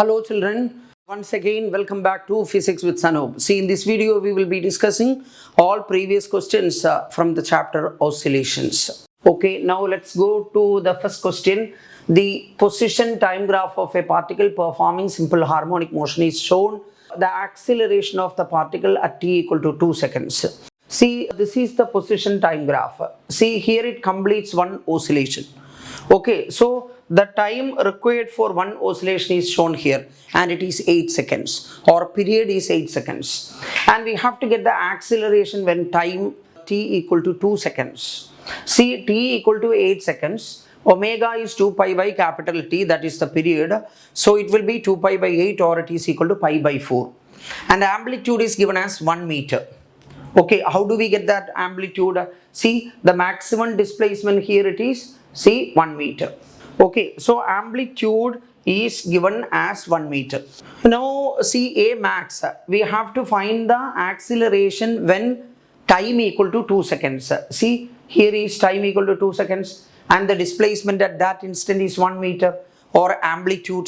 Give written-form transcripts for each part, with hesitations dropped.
Hello children, once again welcome back to Physics with Sanob. See, in this video we will be discussing all previous questions from the chapter Oscillations. Okay, now let's go to the first question. The position time graph of a particle performing simple harmonic motion is shown. The acceleration of the particle at t equal to 2 seconds. See, this is the position time graph. See, here it completes one oscillation. Okay, so the time required for one oscillation is shown here and it is 8 seconds or period is 8 seconds, and we have to get the acceleration when time t equal to 2 seconds. See, t equal to 8 seconds, omega is 2 pi by capital T, that is the period, so it will be 2 pi by 8 or it is equal to pi by 4, and amplitude is given as 1 meter. Okay, how do we get that amplitude? See, the maximum displacement here it is, see, 1 meter. Okay, so amplitude is given as 1 meter. Now see A max, we have to find the acceleration when time equal to 2 seconds. See, here is time equal to 2 seconds and the displacement at that instant is 1 meter or amplitude.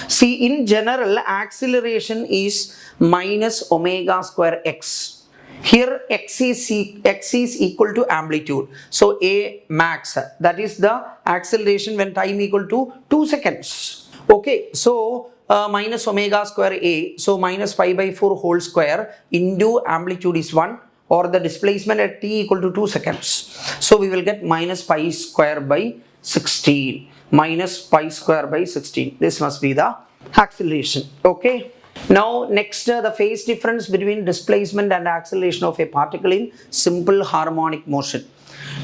See, in general acceleration is minus omega square x. Here x is equal to amplitude, so A max, that is the acceleration when time equal to 2 seconds. Okay, so minus omega square A, so minus pi by 4 whole square into amplitude is 1, or the displacement at t equal to 2 seconds. So we will get minus pi square by 16, minus pi square by 16. This must be the acceleration. Okay. Now next, the phase difference between displacement and acceleration of a particle in simple harmonic motion.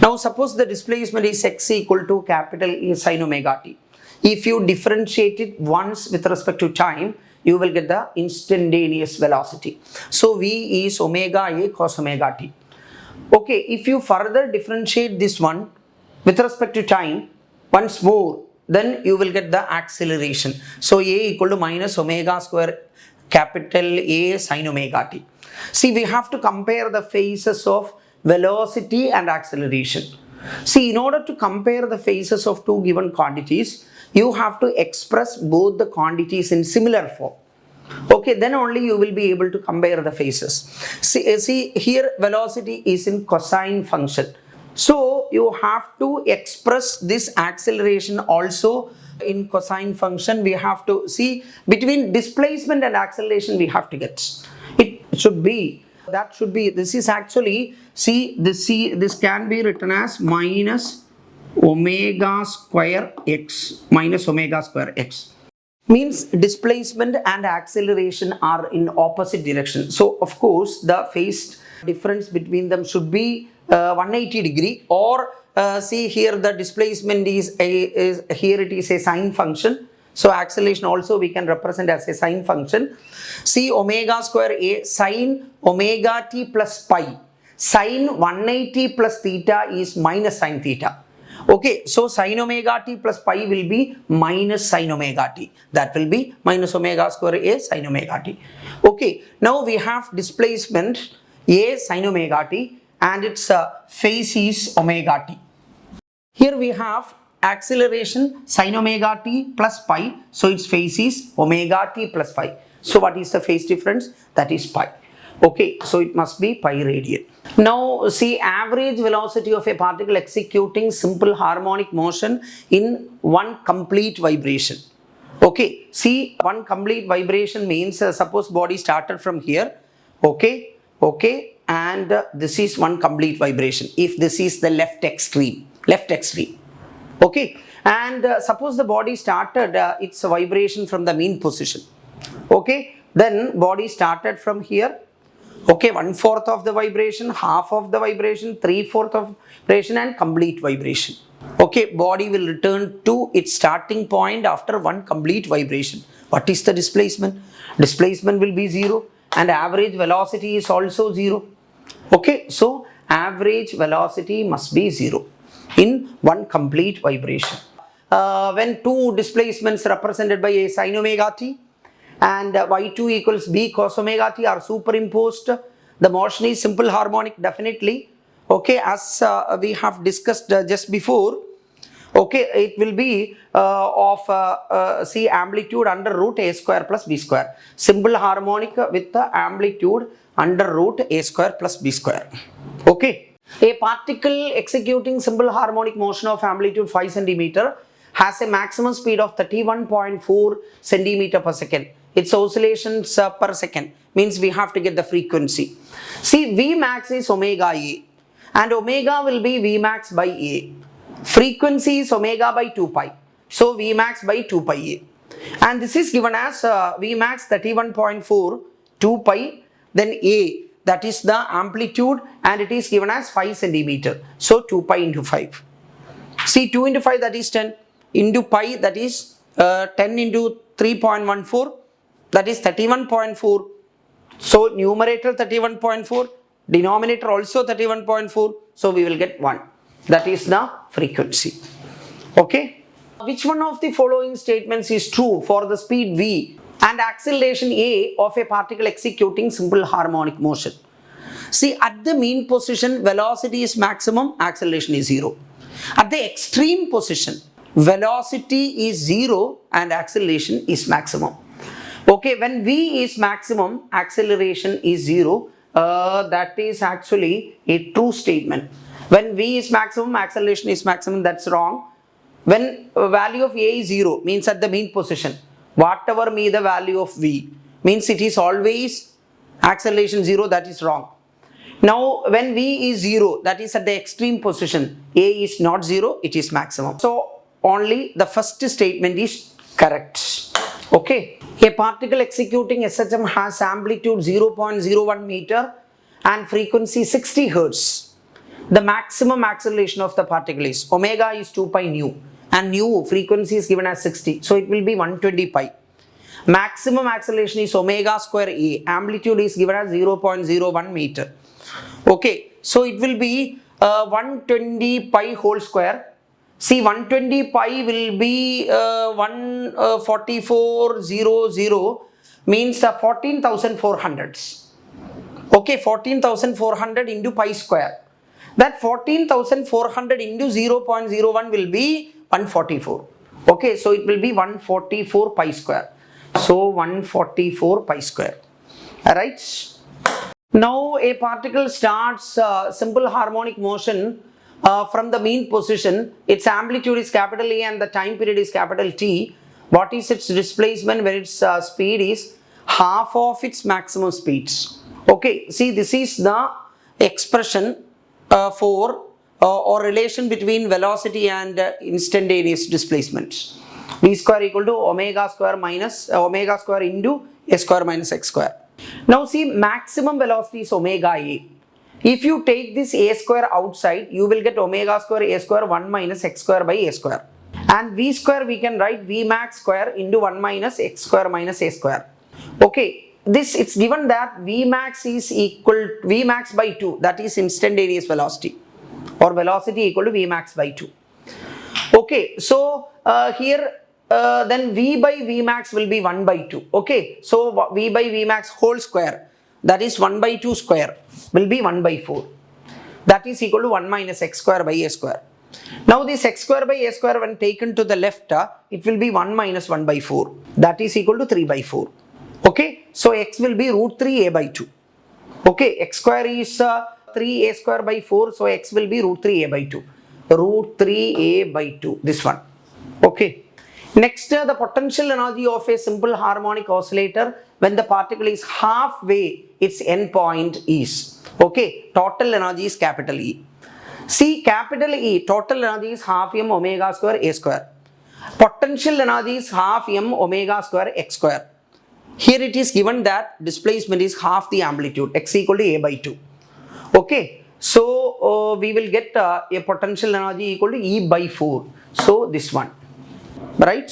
Now suppose the displacement is x equal to capital E sin omega t. If you differentiate it once with respect to time, you will get the instantaneous velocity. So V is omega A cos omega t. Okay, if you further differentiate this one with respect to time once more, then you will get the acceleration. So A equal to minus omega square capital A sin omega t. See, we have to compare the phases of velocity and acceleration. See, in order to compare the phases of two given quantities, you have to express both the quantities in similar form. Okay, then only you will be able to compare the phases. See here velocity is in cosine function. So you have to express this acceleration also in cosine function. We have to see between displacement and acceleration, we have to get it should be, that should be, this is actually, see this can be written as minus omega square x, minus omega square x, means displacement and acceleration are in opposite direction. So of course the phase difference between them should be 180 degree, or see here the displacement is here it is a sine function, so acceleration also we can represent as a sine function. See, omega square A sine omega t plus pi, sine 180 plus theta is minus sine theta. Okay, so sine omega t plus pi will be minus sine omega t, that will be minus omega square A sine omega t. Okay, now we have displacement A sine omega t and its phase is omega t. Here we have acceleration sine omega t plus pi, so its phase is omega t plus pi. So what is the phase difference? That is pi. Okay, so it must be pi radian. Now see, average velocity of a particle executing simple harmonic motion in one complete vibration. Okay, see, one complete vibration means suppose body started from here. Okay, and this is one complete vibration if this is the left extreme. Okay, and suppose the body started its vibration from the mean position. Okay, then body started from here. Okay, 1/4 of the vibration, half of the vibration, 3/4 of vibration and complete vibration. Okay, body will return to its starting point after one complete vibration. What is the displacement? Displacement will be 0 and average velocity is also 0. Okay, so average velocity must be 0 in one complete vibration. When two displacements represented by a sin omega t and y2 equals b cos omega t are superimposed, the motion is simple harmonic definitely. Okay, as we have discussed just before. Okay, it will be see amplitude under root a square plus b square. Simple harmonic with the amplitude under root a square plus b square. Okay. A particle executing simple harmonic motion of amplitude 5 centimeter has a maximum speed of 31.4 centimeter per second. Its oscillations per second means we have to get the frequency. See, V max is omega A and omega will be V max by A. Frequency is omega by 2 pi. So V max by 2 pi A. And this is given as V max 31.4 2 pi then A, that is the amplitude, and it is given as 5 centimeter. So 2 pi into 5. See, 2 into 5 that is 10 into pi that is 10 into 3.14 that is 31.4. So numerator 31.4, denominator also 31.4. So we will get 1. That is the frequency. Okay. Which one of the following statements is true for the speed v and acceleration a of a particle executing simple harmonic motion? See, at the mean position, velocity is maximum, acceleration is 0. At the extreme position, velocity is 0 and acceleration is maximum. Okay, when v is maximum, acceleration is 0. That is actually a true statement. When v is maximum, acceleration is maximum, that's wrong. When value of a is 0, means at the mean position, whatever be the value of v, means it is always acceleration 0, that is wrong. Now when v is 0, that is at the extreme position, a is not 0, it is maximum. So only the first statement is correct. Okay. A particle executing SHM has amplitude 0.01 meter and frequency 60 hertz. The maximum acceleration of the particle is omega is 2 pi nu and nu frequency is given as 60. So it will be 120 pi. Maximum acceleration is omega square a. Amplitude is given as 0.01 meter. Okay. So it will be 120 pi whole square. See, 120 pi will be 14400 means 14,400. Okay, 14,400 into pi square. That 14,400 into 0.01 will be 144. Okay, so it will be 144 pi square. So 144 pi square. Alright. Now a particle starts simple harmonic motion from the mean position. Its amplitude is capital A and the time period is capital T. What is its displacement when its speed is half of its maximum speed? Okay, see, this is the expression for or relation between velocity and instantaneous displacement. V square equal to omega square minus omega square into a square minus x square. Now see, maximum velocity is omega a. If you take this a square outside, you will get omega square a square 1 minus x square by a square. And v square we can write v max square into 1 minus x square minus a square. Okay, this it's given that v max is equal to v max by 2, that is instantaneous velocity, or velocity equal to v max by 2. Okay, so here then v by v max will be 1 by 2. Okay, so v by v max whole square, that is 1 by 2 square, will be 1 by 4. That is equal to 1 minus x square by a square. Now this x square by a square when taken to the left, it will be 1 minus 1 by 4. That is equal to 3 by 4. Okay, so x will be root 3 a by 2. Okay, x square is 3 a square by 4, so x will be root 3 a by 2. Root 3 a by 2, this one. Okay. Next, the potential energy of a simple harmonic oscillator when the particle is halfway its end point is. Okay, total energy is capital E. See, capital E, total energy is half m omega square a square. Potential energy is half m omega square x square. Here it is given that displacement is half the amplitude, x equal to a by 2. Okay, so we will get a potential energy equal to E by 4. So this one. Right?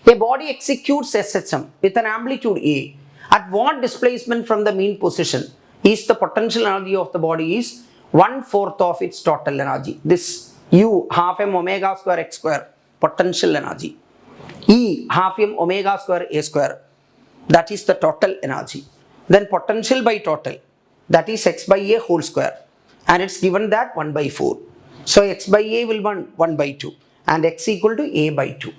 A body executes SHM with an amplitude A. At what displacement from the mean position is the potential energy of the body is 1/4 of its total energy. This U half m omega square x square potential energy. E half m omega square a square, that is the total energy. Then potential by total, that is x by a whole square, and it's given that 1 by 4. So x by a will be 1 by 2. and x equal to a by 2.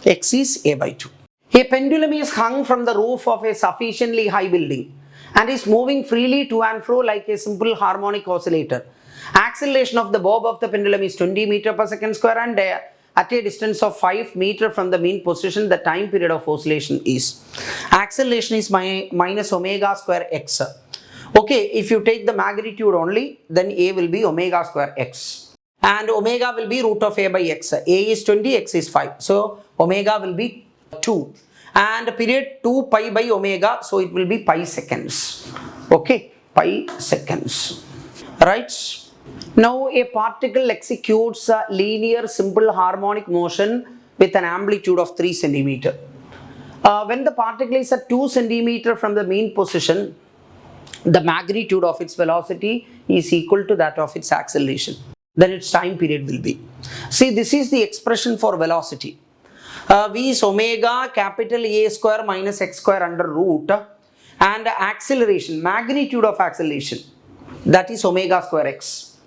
X is a by 2. A pendulum is hung from the roof of a sufficiently high building and is moving freely to and fro like a simple harmonic oscillator. Acceleration of the bob of the pendulum is 20 meter per second square, and at a distance of 5 meter from the mean position, the time period of oscillation is. Acceleration is minus omega square x. Okay, if you take the magnitude only, then a will be omega square x. And omega will be root of a by x. A is 20, x is 5. So omega will be 2. And period 2 pi by omega, so it will be pi seconds. Okay, pi seconds. Right? Now a particle executes a linear simple harmonic motion with an amplitude of 3 centimeter. When the particle is at 2 centimeter from the mean position, the magnitude of its velocity is equal to that of its acceleration. Then its time period will be. See, this is the expression for velocity. V is omega capital A square minus x square under root, and acceleration, magnitude of acceleration, that is omega square x.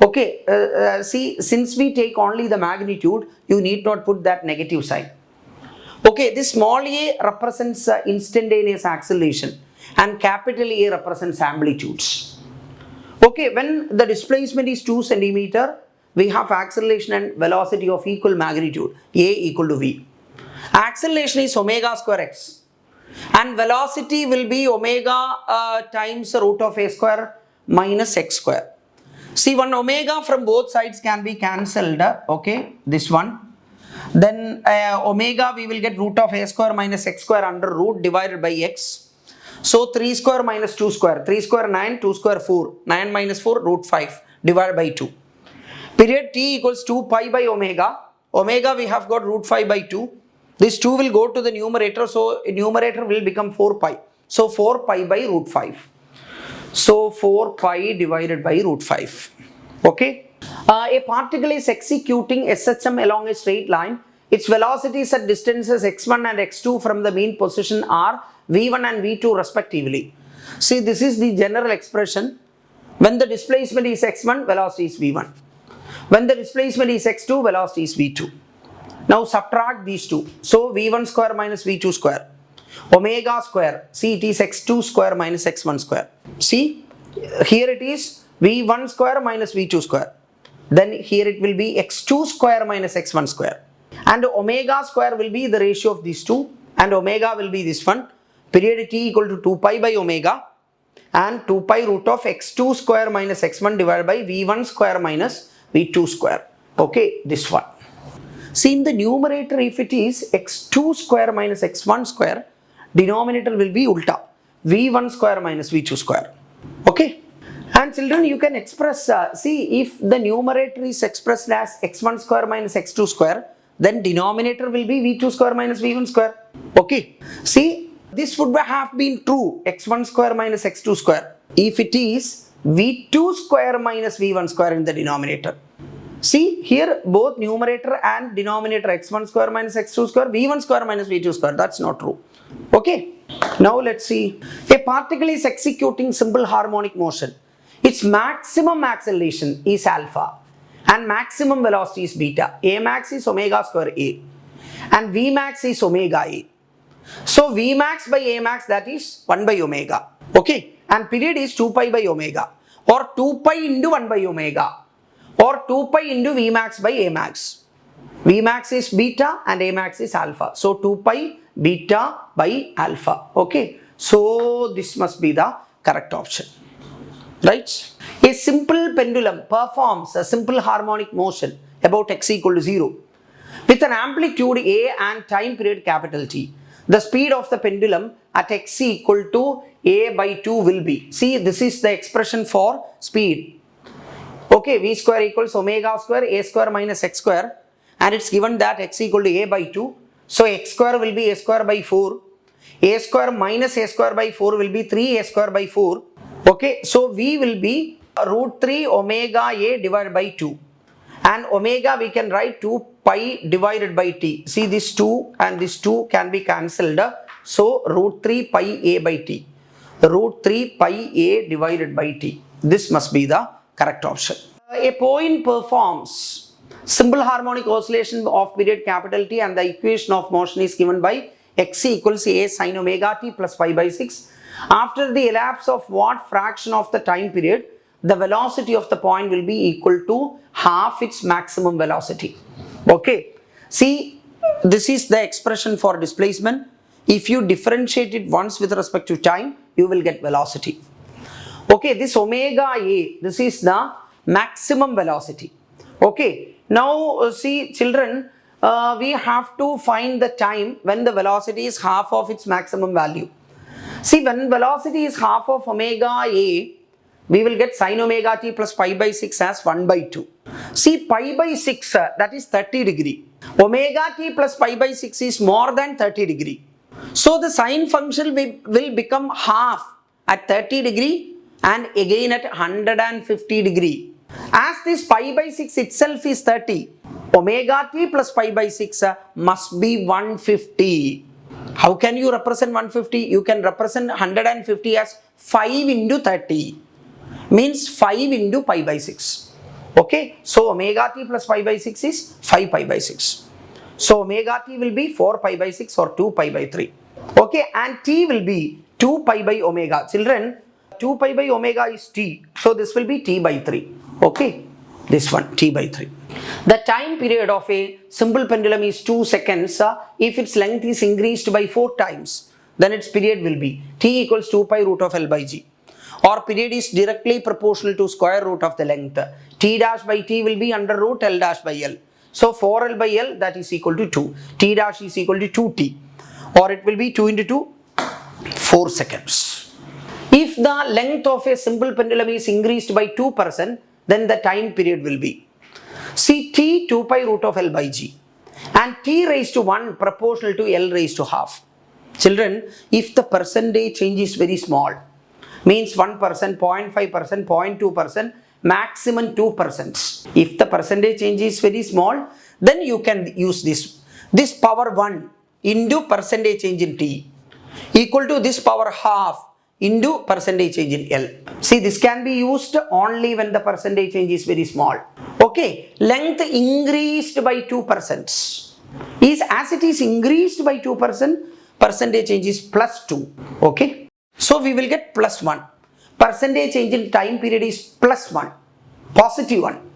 Okay, see, since we take only the magnitude, you need not put that negative sign. Okay, this small a represents instantaneous acceleration and capital A represents amplitudes. Okay, when the displacement is 2 centimeter, we have acceleration and velocity of equal magnitude, A equal to V. Acceleration is omega square x and velocity will be omega times root of a square minus x square. See, one omega from both sides can be cancelled, okay, this one. Then omega we will get root of a square minus x square under root divided by x. So 3 square minus 2 square, 3 square 9, 2 square 4, 9 minus 4 root 5 divided by 2. Period t equals 2 pi by omega. Omega we have got root 5 by 2. This 2 will go to the numerator, so numerator will become 4 pi. So 4 pi by root 5. So 4 pi divided by root 5. Okay. A particle is executing SHM along a straight line. Its velocities at distances x1 and x2 from the mean position are v1 and v2 respectively. See, this is the general expression. When the displacement is x1, velocity is v1. When the displacement is x2, velocity is v2. Now subtract these two. So v1 square minus v2 square. Omega square. See, it is x2 square minus x1 square. See, here it is v1 square minus v2 square. Then here it will be x2 square minus x1 square. And omega square will be the ratio of these two. And omega will be this one. Period t equal to 2 pi by omega. And 2 pi root of x2 square minus x1 divided by v1 square minus v2 square. Okay, this one. See, in the numerator, if it is x2 square minus x1 square, denominator will be ulta, v1 square minus v2 square. Okay. And children, you can express, see, if the numerator is expressed as x1 square minus x2 square, then denominator will be v2 square minus v1 square. Okay. See, this would have been true, x1 square minus x2 square, if it is v2 square minus v1 square in the denominator. See, here both numerator and denominator x1 square minus x2 square, v1 square minus v2 square, that's not true. Okay. Now let's see. A particle is executing simple harmonic motion. Its maximum acceleration is alpha and maximum velocity is beta. A max is omega square A and V max is omega A. So V max by A max, that is 1 by omega. Okay. And period is 2 pi by omega, or 2 pi into 1 by omega, or 2 pi into V max by A max. V max is beta and A max is alpha. So 2 pi beta by alpha. Okay. So this must be the correct option. Right? A simple pendulum performs a simple harmonic motion about x equal to 0 with an amplitude A and time period capital T. The speed of the pendulum at x equal to A by 2 will be. See, this is the expression for speed. Okay, V square equals omega square A square minus x square, and it's given that x equal to A by 2. So x square will be A square by 4. A square minus A square by 4 will be 3A square by 4. Okay, so V will be root 3 omega A divided by 2. And omega we can write 2 pi divided by T. See, this 2 and this 2 can be cancelled. So root 3 pi A by T. Root 3 pi A divided by T. This must be the correct option. A point performs simple harmonic oscillation of period capital T, and the equation of motion is given by x equals a sin omega t plus pi by 6. After the elapse of what fraction of the time period, the velocity of the point will be equal to half its maximum velocity. Okay, see, this is the expression for displacement. If you differentiate it once with respect to time, you will get velocity. Okay, this omega a, this is the maximum velocity. Okay, now see children, we have to find the time when the velocity is half of its maximum value. See, when velocity is half of omega a, we will get sin omega t plus pi by 6 as 1 by 2. See, pi by 6, that is 30 degree. Omega t plus pi by 6 is more than 30 degree. So the sine function will become half at 30 degree and again at 150 degree. As this pi by 6 itself is 30, omega t plus pi by 6 must be 150. How can you represent 150? You can represent 150 as 5 into 30. Means 5 into pi by 6. Okay, so omega t plus pi by 6 is 5 pi by 6. So omega t will be 4 pi by 6 or 2 pi by 3. Okay, and t will be 2 pi by omega. Children, 2 pi by omega is t. So this will be t by 3. Okay, this one t by 3. The time period of a simple pendulum is 2 seconds. If its length is increased by 4 times, then its period will be t equals 2 pi root of L by g. Or period is directly proportional to square root of the length. T dash by t will be under root L dash by L. So 4L by L, that is equal to 2. T dash is equal to 2t. Or it will be 2 into 2, 4 seconds. If the length of a simple pendulum is increased by 2%, then the time period will be, see, t 2 pi root of L by g, and t raised to 1 proportional to L raised to half. Children, if the percentage change is very small, means 1%, 0.5%, 0.2%, maximum 2%. If the percentage change is very small, then you can use this power 1 into percentage change in t equal to this power half into percentage change in L. See, this can be used only when the percentage change is very small. Okay, length increased by 2%. Is as it is increased by 2%, percentage change is plus 2. Okay, so we will get plus 1. Percentage change in time period is plus 1. Positive 1.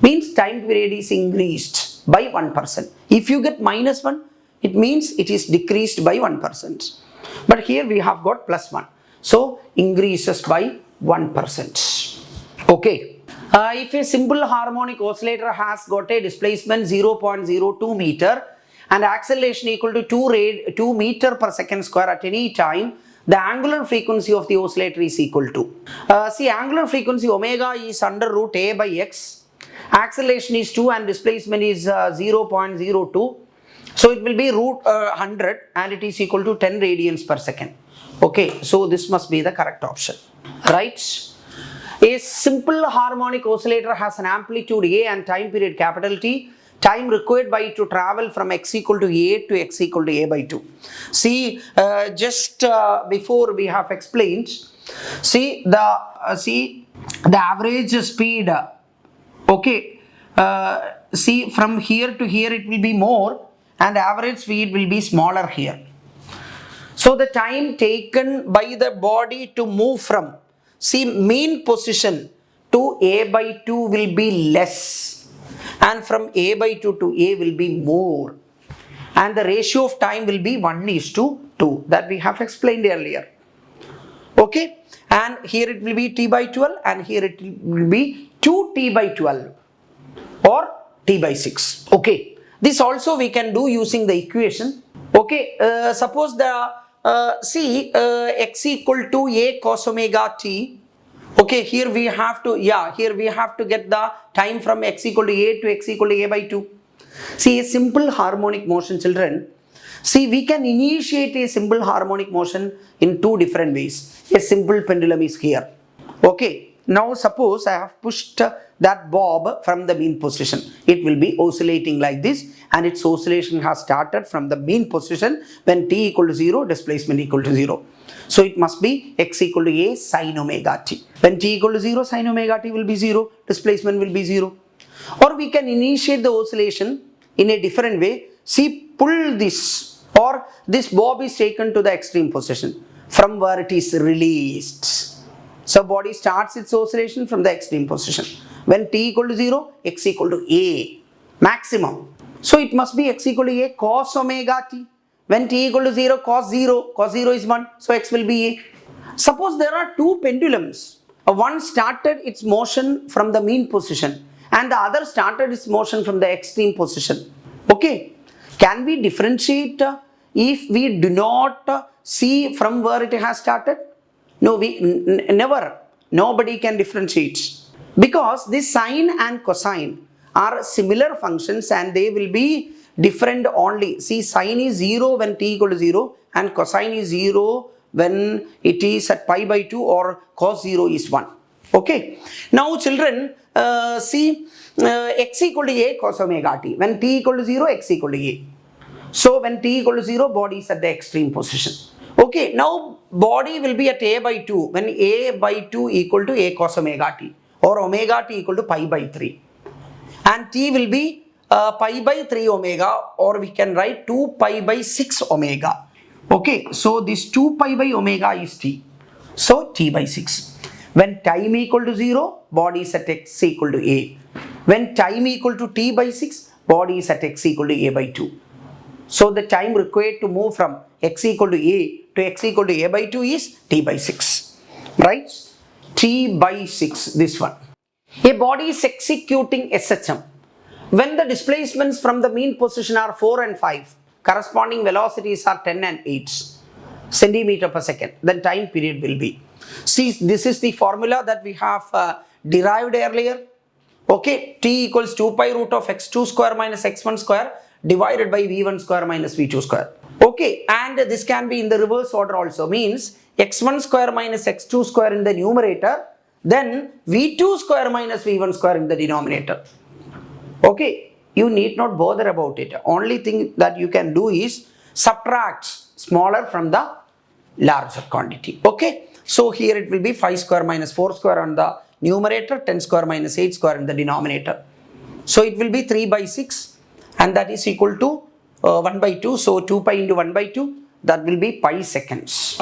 Means time period is increased by 1%. If you get minus 1, it means it is decreased by 1%. But here we have got plus 1. So increases by 1%. Okay. If a simple harmonic oscillator has got a displacement 0.02 meter and acceleration equal to 2 meter per second square at any time, the angular frequency of the oscillator is equal to, see, angular frequency omega is under root a by x, acceleration is 2 and displacement is 0.02. So it will be root 100 and it is equal to 10 radians per second. Okay, so this must be the correct option, right? A simple harmonic oscillator has an amplitude A and time period capital T. Time required by it to travel from x equal to a to x equal to a by 2. See, just before we have explained, see the average speed. Okay, see, from here to here it will be more and average speed will be smaller here. So the time taken by the body to move from, see, mean position to a by 2 will be less, and from a by 2 to a will be more, and the ratio of time will be 1:2, that we have explained earlier. Okay, and here it will be t by 12 and here it will be 2t by 12 or t by 6. Okay, this also we can do using the equation. Okay, suppose the x equal to a cos omega t. Okay, here we have to, here we have to get the time from x equal to a to x equal to a by 2. See, a simple harmonic motion, children. See, we can initiate a simple harmonic motion in 2 different ways. A simple pendulum is here. Okay, Now suppose I have pushed that bob from the mean position. It will be oscillating like this, and its oscillation has started from the mean position when t equal to 0, displacement equal to 0. So it must be x equal to a sin omega t. When t equal to 0, sin omega t will be 0, displacement will be 0. Or we can initiate the oscillation in a different way. See, pull this, or this bob is taken to the extreme position from where it is released. So body starts its oscillation from the extreme position. When t equal to 0, x equal to a maximum. So it must be x equal to a cos omega t. When t equal to 0, cos 0 is 1, so x will be a. Suppose there are two pendulums. One started its motion from the mean position and the other started its motion from the extreme position. Okay, can we differentiate if we do not see from where it has started? No, we never. Nobody can differentiate, because this sine and cosine are similar functions and they will be different only. See, sine is 0 when t equal to 0 and cosine is 0 when it is at pi by 2, or cos 0 is 1. Okay. Now children, see, x equal to a cos omega t. When t equal to 0, x equal to a. So when t equal to 0, body is at the extreme position. Okay, now body will be at a by 2 when a by 2 equal to a cos omega t, or omega t equal to pi by 3. And t will be pi by 3 omega, or we can write 2 pi by 6 omega. Okay, so this 2 pi by omega is t. So t by 6. When time equal to 0, body is at x equal to a. When time equal to t by 6, body is at x equal to a by 2. So the time required to move from x equal to a to x equal to a by 2 is t by 6. Right? T by 6, this one. A body is executing SHM. When the displacements from the mean position are 4 and 5, corresponding velocities are 10 and 8 centimeter per second, then time period will be. See, this is the formula that we have derived earlier. Okay, t equals 2 pi root of x2 square minus x1 square divided by v1 square minus v2 square. Okay, and this can be in the reverse order also, means x1 square minus x2 square in the numerator, then v2 square minus v1 square in the denominator. Okay, you need not bother about it. Only thing that you can do is subtract smaller from the larger quantity. Okay, so here it will be 5 square minus 4 square on the numerator, 10 square minus 8 square in the denominator. So it will be 3 by 6, and that is equal to 1 by 2. So 2 pi into 1 by 2, that will be pi seconds.